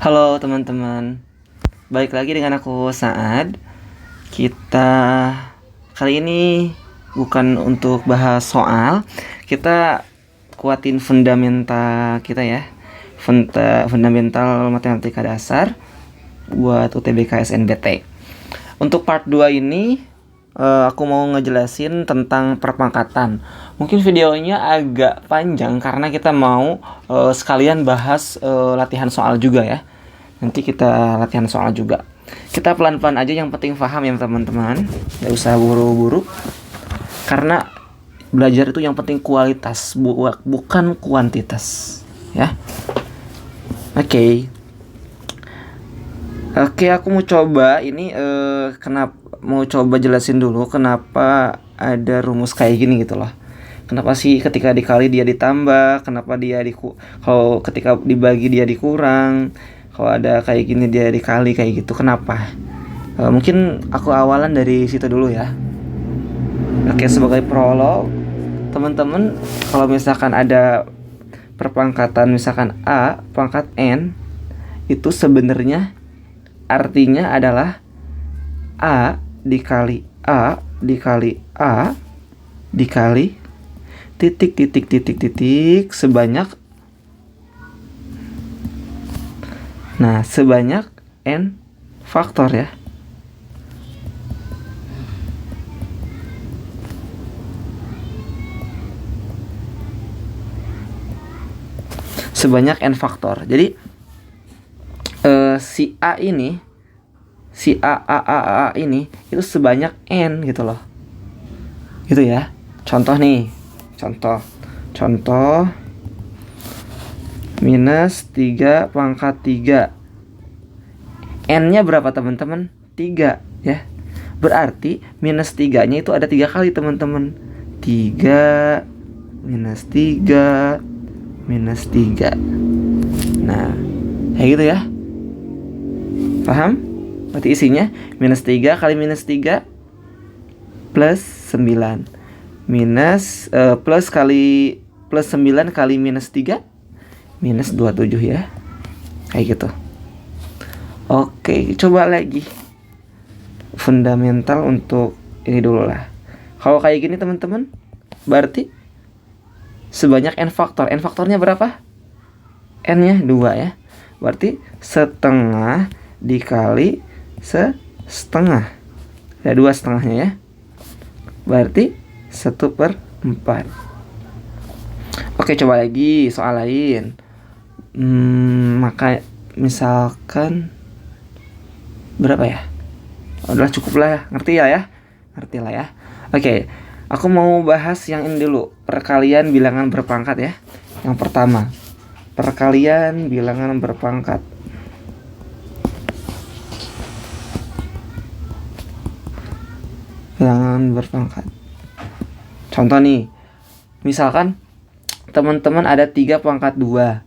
Halo teman-teman, balik lagi dengan aku Saad. Kita kali ini bukan untuk bahas soal, kita kuatin fundamental kita ya, fundamental matematika dasar buat UTBK SNBT. Untuk part 2 ini aku mau ngejelasin tentang perpangkatan. Mungkin videonya agak panjang karena kita mau sekalian bahas latihan soal juga ya. Nanti kita latihan soal juga. Kita pelan-pelan aja, yang penting paham ya teman-teman. Gak usah buru-buru. Karena belajar itu yang penting kualitas, bukan kuantitas. Ya. Oke, aku mau coba ini mau coba jelasin dulu kenapa ada rumus kayak gini gitu loh. Kenapa sih ketika dikali dia ditambah, kenapa dia kalau ketika dibagi dia dikurang, kalau ada kayak gini dia dikali kayak gitu, kenapa? Mungkin aku awalan dari situ dulu ya. Oke, sebagai prolog, teman-teman kalau misalkan ada perpangkatan misalkan A pangkat N, itu sebenarnya artinya adalah A dikali A dikali A dikali titik sebanyak sebanyak N faktor ya. Sebanyak N faktor. Jadi si A ini, si A ini itu sebanyak N gitu loh. Gitu ya. Contoh nih. Contoh minus 3 pangkat 3. N-nya berapa teman-teman? 3 ya. Berarti minus 3-nya itu ada 3 kali teman-teman. 3 minus 3 minus 3. Nah, kayak gitu ya. Paham? Berarti isinya minus 3 kali minus 3 plus 9 minus plus 9 kali minus 3 minus 27 ya. Kayak gitu. Oke, coba lagi fundamental untuk ini dulu lah. Kalau kayak gini teman-teman, berarti sebanyak N faktor. N faktornya berapa? N-nya 2 ya. Berarti setengah dikali setengah. Ada 2 setengahnya ya. Berarti 1/4. Oke, coba lagi soal lain. Maka misalkan berapa ya? Udah cukup lah ya. Ngerti lah ya. Oke, aku mau bahas yang ini dulu. Perkalian bilangan berpangkat ya. Yang pertama, perkalian bilangan berpangkat. Bilangan berpangkat. Contoh nih, misalkan teman-teman ada 3 pangkat 2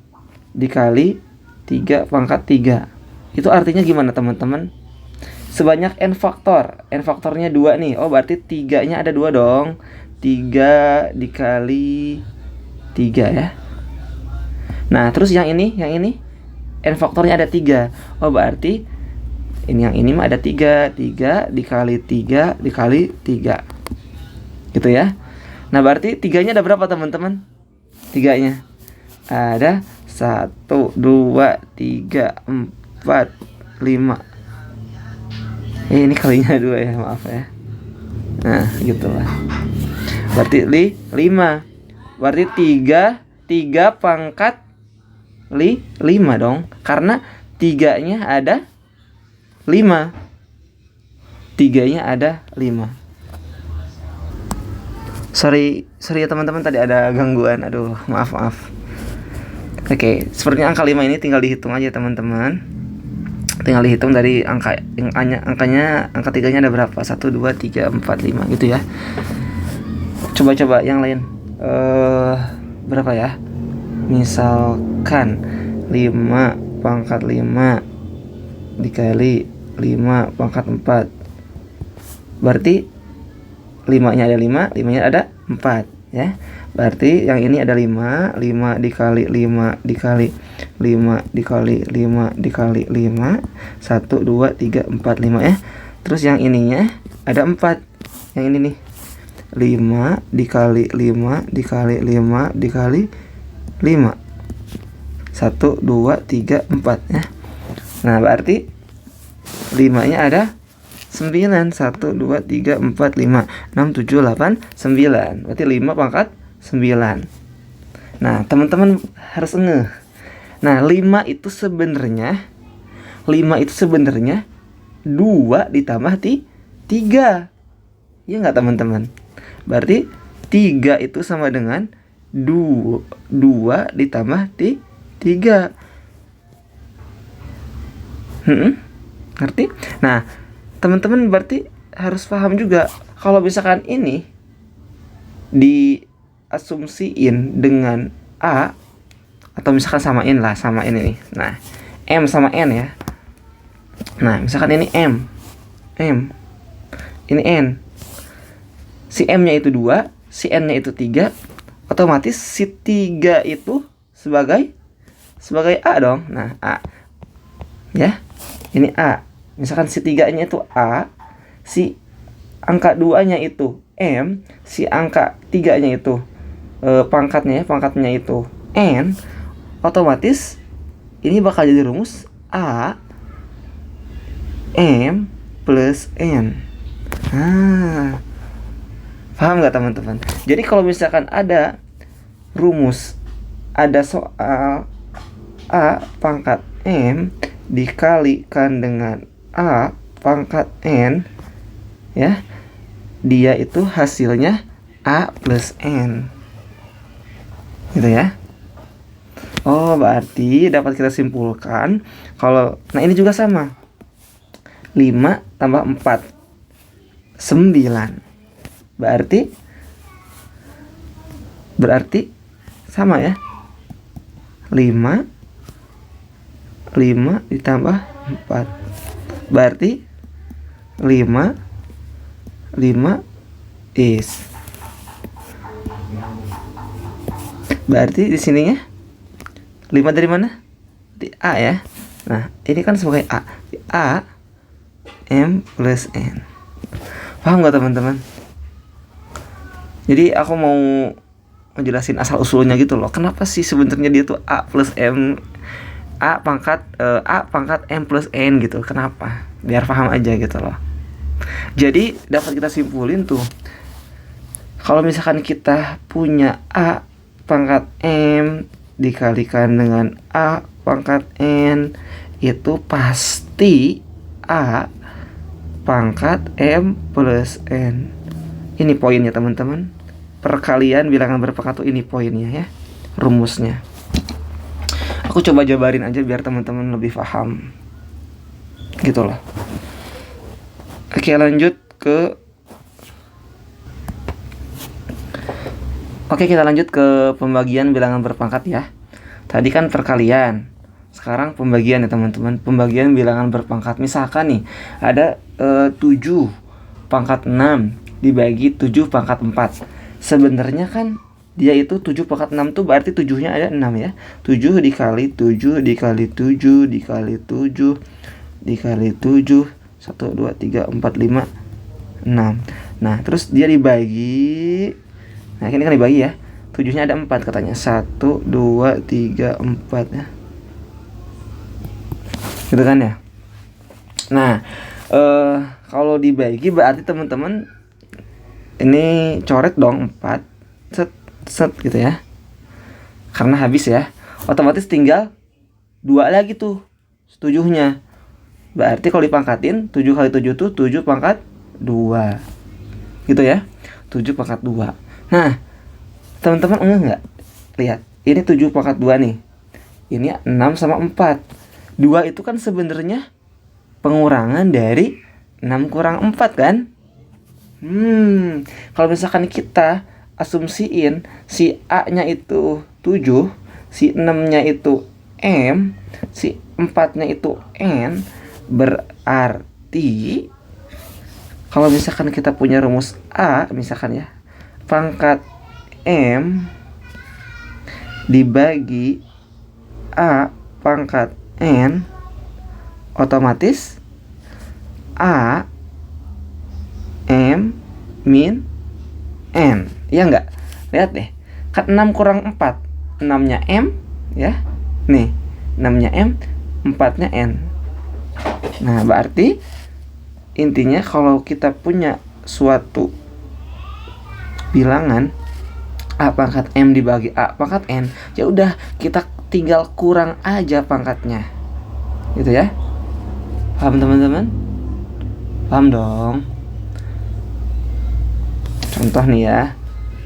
dikali 3 pangkat 3. Itu artinya gimana teman-teman? Sebanyak N faktor. N faktornya 2 nih. Oh, berarti 3-nya ada 2 dong. 3 dikali 3 ya. Nah, terus yang ini N faktornya ada 3. Oh, berarti yang ini mah ada 3 dikali 3 dikali 3. Gitu ya. Nah, berarti 3-nya ada berapa teman-teman? 3-nya ada 1, 2, 3, 4, 5. Ini kalinya 2 ya, maaf ya. Nah, gitulah. Berarti 5. Berarti 3 pangkat 5 dong. Karena 3-nya ada 5. 3-nya ada 5. Sorry ya teman-teman, tadi ada gangguan. Aduh, maaf. Oke, sepertinya angka 5 ini tinggal dihitung aja teman-teman. Tinggal dihitung dari angka 3-nya ada berapa? 1, 2, 3, 4, 5 gitu ya. Coba yang lain. Berapa ya? Misalkan 5 pangkat 5 dikali 5 pangkat 4. Berarti 5-nya ada 5, 5-nya ada 4 ya. Berarti yang ini ada 5 dikali 5 dikali 5 dikali 5 dikali 5 1, 2, 3, 4, 5 ya. Terus yang ininya ada 4. Yang ini nih 5 dikali 5 dikali 5 dikali 5 1, 2, 3, 4 ya. Nah berarti 5 nya ada 9. 1, 2, 3, 4, 5 6, 7, 8, 9. Berarti 5 pangkat 9. Nah teman-teman harus ngeh. Nah 5 itu sebenarnya 2 ditambah 3. Iya nggak teman-teman? Berarti 3 itu sama dengan 2 ditambah 3. Ngerti? Nah teman-teman berarti harus paham juga kalau misalkan ini diasumsiin dengan A, atau misalkan samain ini. Nah, M sama N ya. Nah, misalkan ini M. Ini N. Si M-nya itu 2, si N-nya itu 3, otomatis si 3 itu sebagai A dong. Nah, A. Ya. Ini A. Misalkan si 3-nya itu A, si angka 2-nya itu M, si angka 3-nya itu pangkatnya itu N, otomatis ini bakal jadi rumus A M plus N. Nah, paham nggak teman-teman? Jadi kalau misalkan ada rumus, ada soal A pangkat M dikalikan dengan A pangkat N ya, dia itu hasilnya A plus N gitu ya. Oh berarti dapat kita simpulkan kalau, nah ini juga sama, 5 tambah 4 9. Berarti sama ya, 5 ditambah 4 berarti 5 is. Berarti di sininya 5 dari mana? Di A ya. Nah, ini kan sebagai A. A M plus N. Paham gak teman-teman? Jadi aku mau ngejelasin asal usulnya gitu loh. Kenapa sih sebenarnya dia tuh A plus M, A pangkat M plus N gitu. Kenapa? Biar paham aja gitu loh. Jadi dapat kita simpulin tuh, kalau misalkan kita punya A pangkat M dikalikan dengan A pangkat N, itu pasti A pangkat M plus N. Ini poinnya teman-teman. Perkalian bilangan berpangkat tuh ini poinnya ya, rumusnya. Aku coba jabarin aja biar teman-teman lebih paham gitu loh. Oke, kita lanjut ke pembagian bilangan berpangkat ya. Tadi kan perkalian, sekarang pembagian ya teman-teman. Pembagian bilangan berpangkat. Misalkan nih ada 7 pangkat 6 dibagi 7 pangkat 4. Sebenarnya kan dia itu 7 pangkat 6 tuh berarti 7-nya ada 6 ya. 7 dikali 7 dikali 7 dikali 7 dikali 7 1, 2, 3, 4, 5, 6. Nah terus dia dibagi. Nah ini kan dibagi ya, 7-nya ada 4 katanya. 1, 2, 3, 4 ya, gitu kan ya. Nah kalau dibagi berarti teman-teman ini coret dong 4 set gitu ya, karena habis ya. Otomatis tinggal 2 lagi tuh 7-nya. Berarti kalau dipangkatin 7 kali 7 tuh 7 pangkat 2 gitu ya, 7 pangkat 2. Nah teman-teman enggak nggak? Lihat, ini 7 pangkat 2 nih, ini 6 sama 4. 2 itu kan sebenarnya pengurangan dari 6 kurang 4 kan. Kalau misalkan kita asumsiin si A nya itu 7, si 6 nya itu M, si 4 nya itu N, berarti kalau misalkan kita punya rumus A misalkan ya, pangkat M dibagi A pangkat N, otomatis A M min N. Iya enggak? Lihat deh, kan 6 kurang 4, 6-nya M ya. Nih, 6-nya M, 4-nya N. Nah, berarti intinya kalau kita punya suatu bilangan A pangkat M dibagi A pangkat N, ya udah kita tinggal kurang aja pangkatnya. Gitu ya. Paham teman-teman? Paham dong. Contoh nih ya,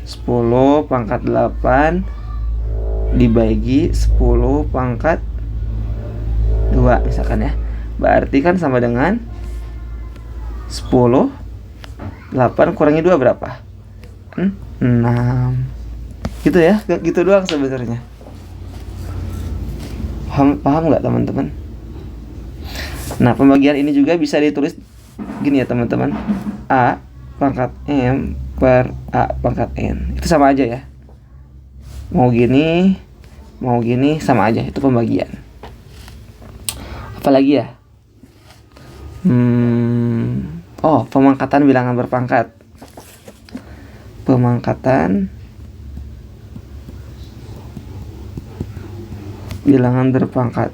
10 pangkat 8 dibagi 10 pangkat 2 misalkan ya. Berarti kan sama dengan 10, 8 kurangi 2 berapa? 6. Gitu ya, gitu doang sebenarnya. Paham nggak teman-teman? Nah, pembagian ini juga bisa ditulis gini ya teman-teman. A pangkat M per A pangkat N. Itu sama aja ya. Mau gini sama aja, itu pembagian. Apalagi ya? Oh, pemangkatan bilangan berpangkat. Pemangkatan bilangan berpangkat.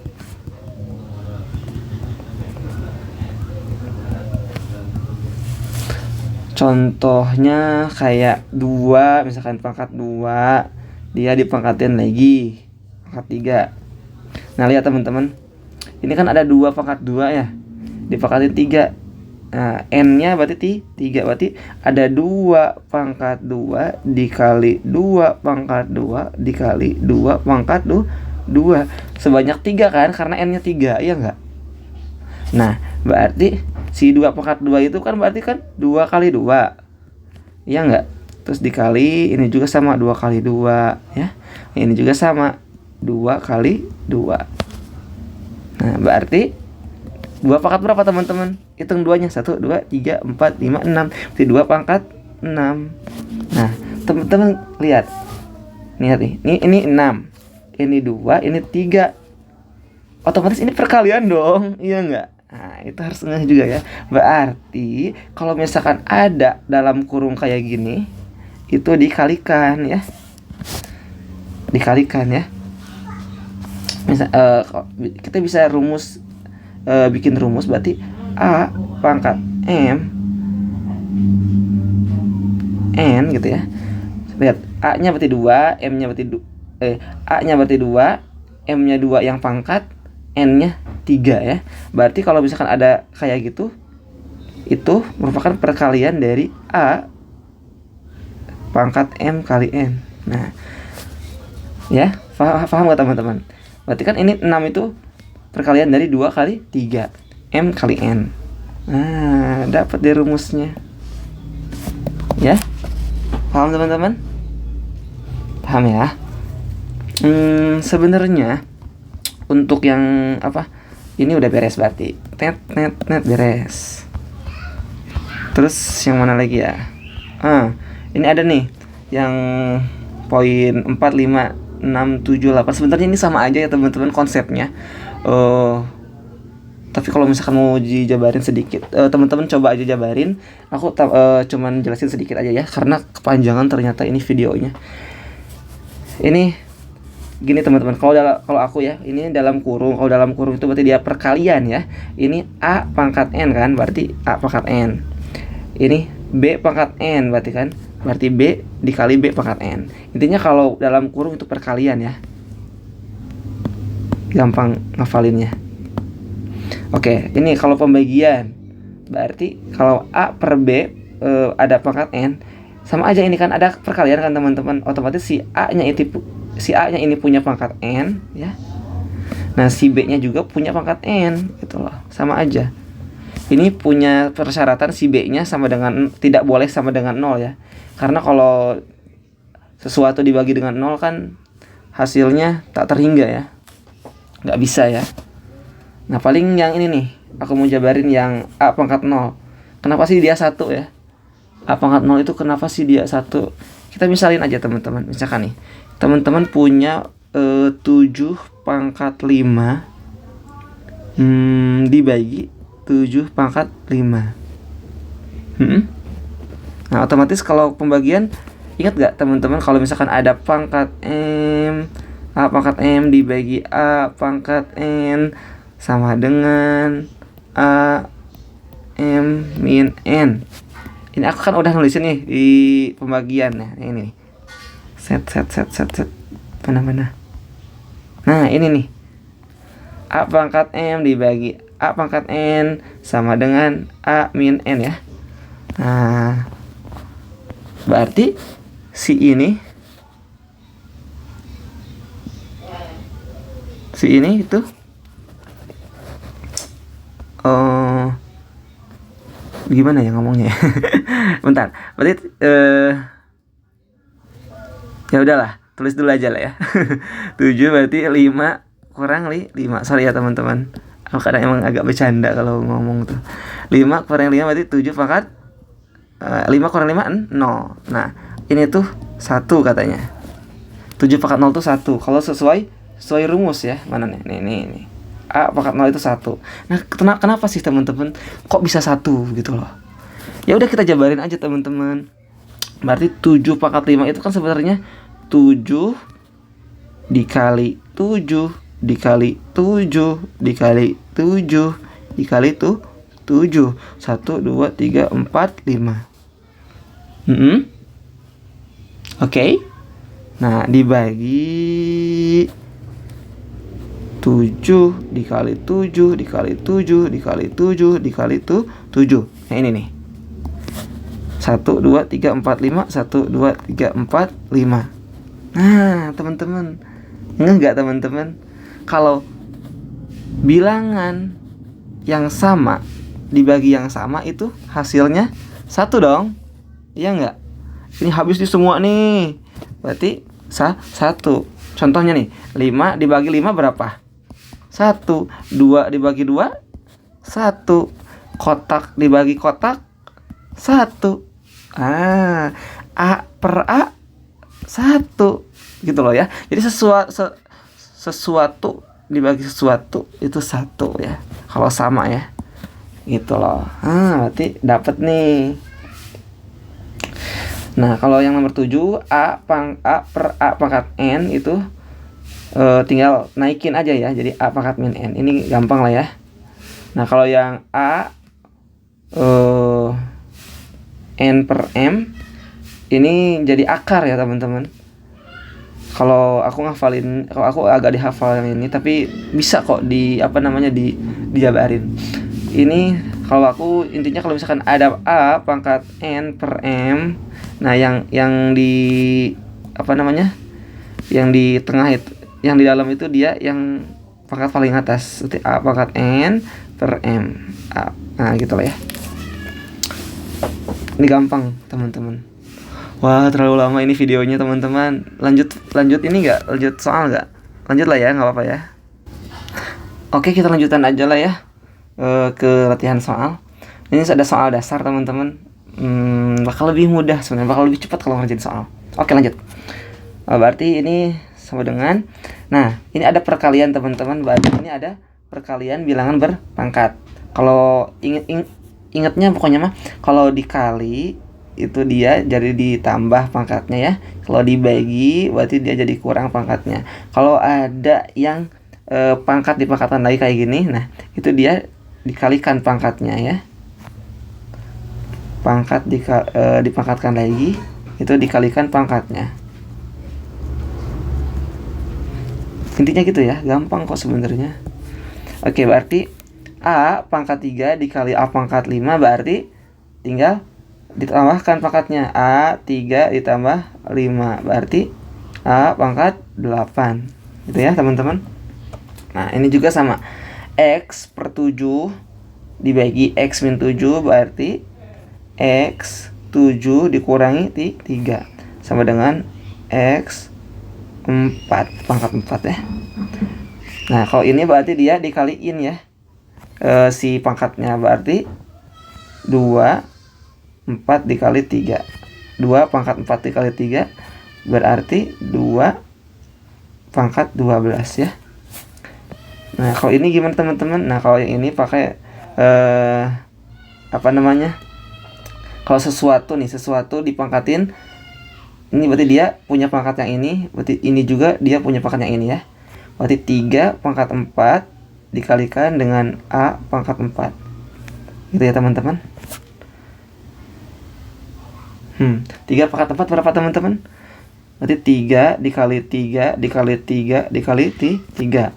Contohnya kayak 2, misalkan pangkat 2, dia dipangkatin lagi pangkat 3. Nah, lihat teman-teman. Ini kan ada 2 pangkat 2 ya. Dipangkatin 3. Nah, N-nya berarti 3. Berarti ada 2 pangkat 2 dikali 2 pangkat 2 dikali 2 pangkat 2. Sebanyak 3 kan, karena N-nya 3, iya enggak? Nah, berarti si 2 pangkat 2 itu kan berarti kan 2 kali 2. Iya enggak? Terus dikali, ini juga sama 2 kali 2 ya. Ini juga sama 2 kali 2. Nah, berarti 2 pangkat berapa teman-teman? Hitung 2-nya. 1, 2, 3, 4, 5, 6. Berarti 2 pangkat 6. Nah, teman-teman lihat. Lihat nih. Ini 6. Ini 2, ini 3. Otomatis ini perkalian dong. Iya enggak? Nah, itu harus ngeh juga ya. Berarti kalau misalkan ada dalam kurung kayak gini, itu dikalikan ya. Dikalikan ya. Misal kita bisa bikin rumus berarti A pangkat M N gitu ya. Lihat, A-nya berarti 2, M-nya berarti A-nya berarti 2, M-nya 2 yang pangkat, N-nya 3 ya. Berarti kalau misalkan ada kayak gitu, itu merupakan perkalian dari A pangkat M kali N. Nah, ya, paham gak teman-teman? Berarti kan ini 6 itu perkalian dari 2 kali 3, M kali N. Nah, dapat deh rumusnya. Ya, paham teman-teman? Paham ya? Sebenarnya untuk yang apa? Ini udah beres berarti. Net beres. Terus yang mana lagi ya? Ini ada nih yang poin 4, 5, 6, 7, 8. Sebenarnya ini sama aja ya teman-teman konsepnya. Tapi kalau misalkan mau dijabarin sedikit, teman-teman coba aja jabarin. Aku cuman jelasin sedikit aja ya, karena kepanjangan ternyata ini videonya. Ini gini teman-teman, kalau aku ya, ini dalam kurung. Kalau dalam kurung itu berarti dia perkalian ya. Ini A pangkat N kan, berarti A pangkat N. Ini B pangkat N berarti kan, berarti B dikali B pangkat N. Intinya kalau dalam kurung itu perkalian ya. Gampang ngafalinnya. Oke, ini kalau pembagian berarti kalau A per B ada pangkat N, sama aja ini kan ada perkalian kan teman-teman. Otomatis si A-nya ini punya pangkat N ya. Nah, si B-nya juga punya pangkat N gitu loh. Sama aja. Ini punya persyaratan si B-nya sama dengan tidak boleh sama dengan 0 ya. Karena kalau sesuatu dibagi dengan 0 kan hasilnya tak terhingga ya. Nggak bisa ya. Nah, paling yang ini nih, aku mau jabarin yang A pangkat 0. Kenapa sih dia 1 ya? A pangkat 0 itu kenapa sih dia 1? Kita misalin aja teman-teman. Misalkan nih, teman-teman punya 7 pangkat 5 dibagi 7 pangkat 5. Nah, otomatis kalau pembagian, ingat gak teman-teman kalau misalkan ada pangkat M, A pangkat M dibagi A pangkat N sama dengan A M min N. Ini aku kan udah nulisin nih di pembagian. Nah, ini nih. Set. Mana? Nah, ini nih. A pangkat M dibagi A pangkat N sama dengan A min N ya. Nah, berarti si ini itu gimana ya ngomongnya? Bentar. Berarti ya udahlah, tulis dulu aja lah ya. 7 berarti 5 kurang 5. Sorry ya teman-teman. Aku kadang emang agak bercanda kalau ngomong tuh. 5 kurang 5 berarti 7 pangkat 5 kurang 5 0. Nah, ini tuh 1 katanya. 7 pangkat 0 tuh 1. Kalau sesuai rumus ya. Mana nih? Nih. A pangkat 0 itu 1. Nah, kenapa sih teman-teman kok bisa 1 gitu loh? Ya udah kita jabarin aja teman-teman. Berarti 7 pangkat 5 itu kan sebenarnya 7 dikali 7 dikali 7 dikali 7 dikali 7. 1 2 3 4 5. Oke. Nah, dibagi 7 dikali 7 dikali 7 dikali 7 dikali 7. Nah, ini nih. 1 2 3 4 5. 1 2 3 4 5. Nah, teman-teman, enggak teman-teman? Kalau bilangan yang sama dibagi yang sama itu hasilnya 1 dong. Iya enggak? Ini habis di semua nih. Berarti 1. Contohnya nih, 5 dibagi 5 berapa? 1. 2 dibagi 2 1. Kotak dibagi kotak 1. A per A 1 gitu loh ya. Jadi sesuatu dibagi sesuatu itu 1 ya. Kalau sama ya. Gitu loh. Berarti dapat nih. Nah, kalau yang nomor 7 A per A pangkat N itu tinggal naikin aja ya. Jadi A pangkat min N. Ini gampang lah ya. Nah, kalau yang A N per M ini jadi akar ya teman-teman. Kalau aku agak dihafal yang ini, tapi bisa kok dijabarin. Ini kalau aku intinya kalau misalkan ada A pangkat N per M, nah yang di yang di tengah itu, yang di dalam itu dia yang pangkat paling atas, seperti A pangkat N per M. Nah, gitu lah ya. Ini gampang teman-teman. Wah, terlalu lama ini videonya teman-teman. Lanjut ini nggak? Lanjut soal nggak? Lanjut lah ya, nggak apa-apa ya. Oke, kita lanjutan aja lah ya ke latihan soal. Ini ada soal dasar teman-teman. Bakal lebih mudah sebenarnya, bakal lebih cepat kalau ngerjain soal. Oke, lanjut. Berarti ini sama dengan, nah ini ada perkalian teman-teman. Berarti ini ada perkalian bilangan berpangkat. Kalau ingatnya pokoknya mah kalau dikali itu dia jadi ditambah pangkatnya ya. Kalau dibagi berarti dia jadi kurang pangkatnya. Kalau ada yang pangkat dipangkatkan lagi kayak gini, nah itu dia dikalikan pangkatnya ya. Pangkat dipangkatkan lagi, itu dikalikan pangkatnya. Intinya gitu ya, gampang kok sebenarnya. Oke, berarti A pangkat 3 dikali A pangkat 5 berarti tinggal ditambahkan pangkatnya. A 3 ditambah 5 berarti A pangkat 8. Gitu ya teman-teman. Nah, ini juga sama. X per 7 dibagi X min 7 berarti X 7 dikurangi 3 sama dengan X 4 pangkat 4 ya. Nah, kalau ini berarti dia dikaliin ya. Si pangkatnya berarti 2 4 dikali 3. 2 pangkat 4 dikali 3 berarti 2 pangkat 12 ya. Nah kalau ini gimana teman-teman? Nah kalau yang ini pakai apa namanya, kalau sesuatu dipangkatin, ini berarti dia punya pangkat yang ini, berarti ini juga dia punya pangkat yang ini ya. Berarti 3 pangkat 4 dikalikan dengan A pangkat 4 gitu ya teman-teman. 3 pangkat 4 berapa teman-teman? Berarti 3 dikali 3 dikali 3 dikali 3.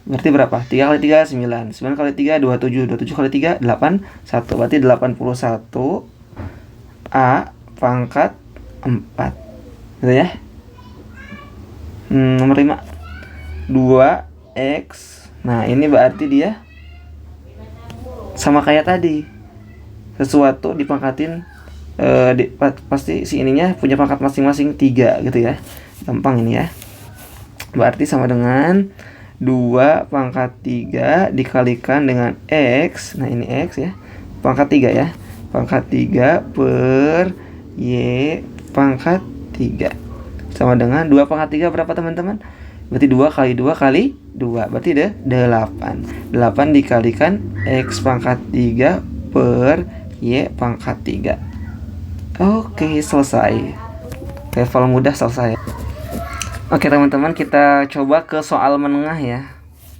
Berarti berapa? 3 kali 3 9. 9 kali 3 27. 27 kali 3 8 1. Berarti 81 A pangkat 4. Gitu ya. Nomor 5. 2x. Nah, ini berarti dia sama kayak tadi. Sesuatu dipangkatin pasti si ininya punya pangkat masing-masing 3 gitu ya. Gampang ini ya. Berarti sama dengan 2 pangkat 3 dikalikan dengan X. Nah ini X ya, pangkat 3 ya, pangkat 3 per Y pangkat 3 sama dengan 2 pangkat 3 berapa teman-teman? Berarti 2 kali 2 kali 2 berarti 8. 8 dikalikan X pangkat 3 per Y pangkat 3. Oke, selesai. Level mudah selesai. Oke teman-teman, kita coba ke soal menengah ya.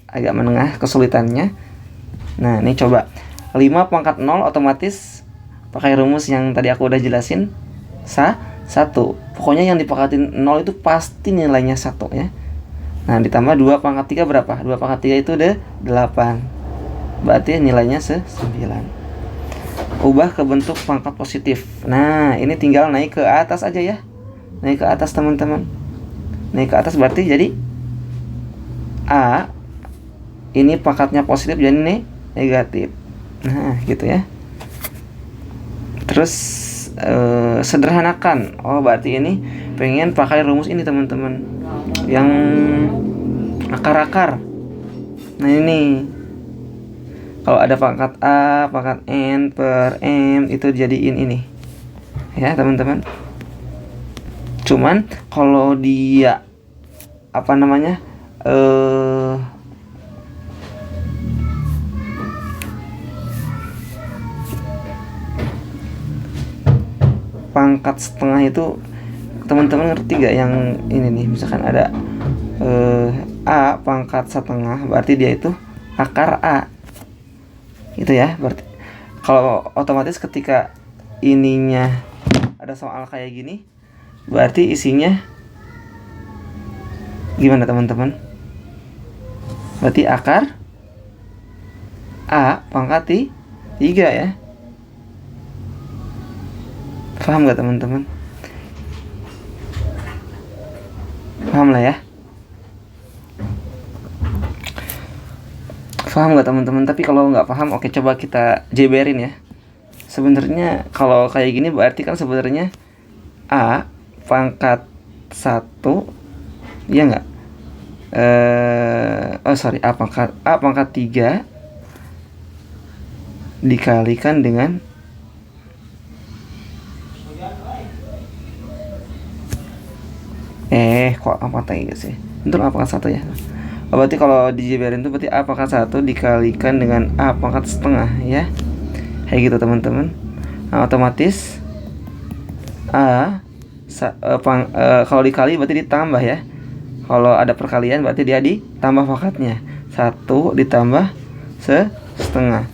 Agak menengah kesulitannya. Nah ini coba 5 pangkat 0 otomatis pakai rumus yang tadi aku udah jelasin 1. Pokoknya yang dipangkatin 0 itu pasti nilainya 1 ya. Nah ditambah 2 pangkat 3 berapa? 2 pangkat 3 itu 8. Berarti nilainya 9. Ubah ke bentuk pangkat positif. Nah ini tinggal naik ke atas aja ya. Naik ke atas teman-teman. Naik ke atas berarti jadi A ini pangkatnya positif jadi negatif. Nah gitu ya. Terus sederhanakan. Oh berarti ini pengen pakai rumus ini teman-teman, yang akar-akar. Nah ini kalau ada pangkat A, pangkat N per M itu jadiin ini ya teman-teman. Cuman kalau dia apa namanya pangkat setengah itu teman-teman ngerti gak yang ini nih, misalkan ada A pangkat setengah berarti dia itu akar A itu ya. Berarti kalau otomatis ketika ininya ada soal kayak gini berarti isinya gimana teman-teman? Berarti akar A pangkat 3 ya. Paham gak teman-teman? Paham lah ya. Paham gak teman-teman? Tapi kalau nggak paham, oke coba kita jeberin ya. Sebenarnya kalau kayak gini berarti kan sebenarnya A pangkat 1 ya nggak? A pangkat 3 dikalikan dengan kok A pangkat 3 sih? Bentar, A pangkat 1 ya. Berarti kalau dijeberin itu berarti A pangkat 1 dikalikan dengan A pangkat setengah ya. Kayak gitu teman-teman. Nah, otomatis kalau dikali berarti ditambah ya. Kalau ada perkalian berarti dia ditambah pangkatnya. 1 ditambah setengah.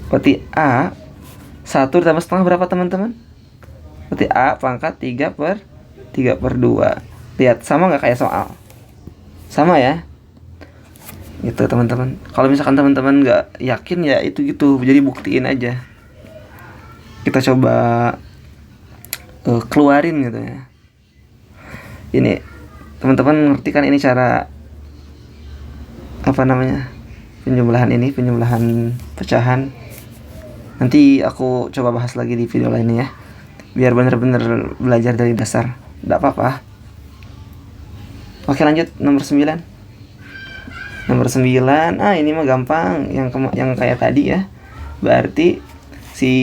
Berarti A 1 ditambah setengah berapa teman-teman? Berarti A pangkat 3 per 2. Lihat sama nggak kayak soal? Sama ya. Gitu teman-teman. Kalau misalkan teman-teman nggak yakin ya itu gitu, jadi buktiin aja. Kita coba keluarin gitu ya. Ini teman-teman ngerti kan ini cara apa namanya, penjumlahan pecahan. Nanti aku coba bahas lagi di video lainnya ya, biar bener-bener belajar dari dasar. Nggak apa-apa. Oke lanjut nomor 9. Nomor 9, ini mah gampang, yang kayak tadi ya. Berarti si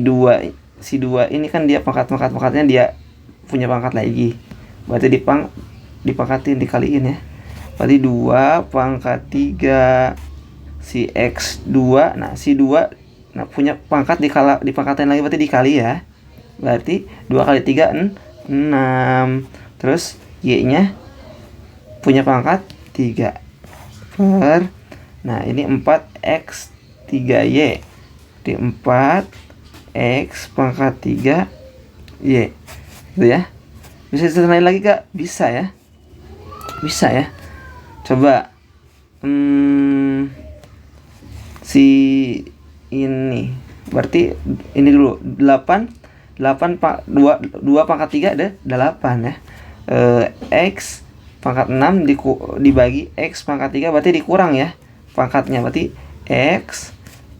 2 si 2 ini kan dia pangkatnya dia punya pangkat lagi. Berarti dipangkatin, dikaliin ya. Berarti 2 pangkat 3 si X2. Nah, si 2 punya pangkat dipangkatin lagi, berarti dikali ya. Berarti 2 kali 3 6. Terus Y-nya punya pangkat 3 per, nah ini 4X 3Y. Di 4X pangkat 3Y gitu ya. Bisa disederhanain lagi Kak? Bisa ya. Bisa ya. Coba si ini berarti ini dulu 2 pangkat 3 ada 8 ya. X pangkat 6 dibagi X pangkat 3 berarti dikurang ya pangkatnya. Berarti X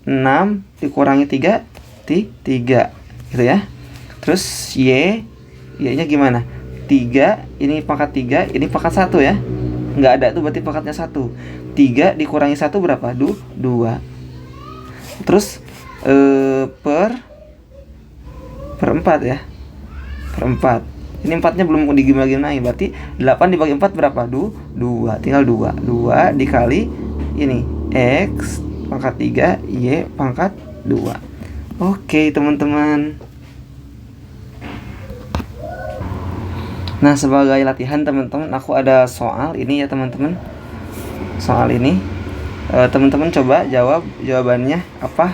6 dikurangi 3 gitu ya. Terus Y nya gimana? 3, ini pangkat 3, ini pangkat 1 ya. Nggak ada tuh, berarti pangkatnya 1. 3 dikurangi 1 berapa? 2. Terus per 4 ya. Per 4. Ini 4-nya belum digimana-gimana, berarti 8 dibagi 4 berapa? 2. Tinggal 2 dikali ini X pangkat 3 Y pangkat 2. Oke teman-teman. Nah, sebagai latihan teman-teman, aku ada soal ini ya teman-teman. Soal ini teman-teman coba jawab jawabannya apa.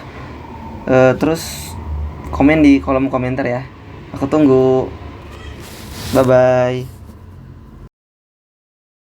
Terus komen di kolom komentar ya. Aku tunggu. Bye bye.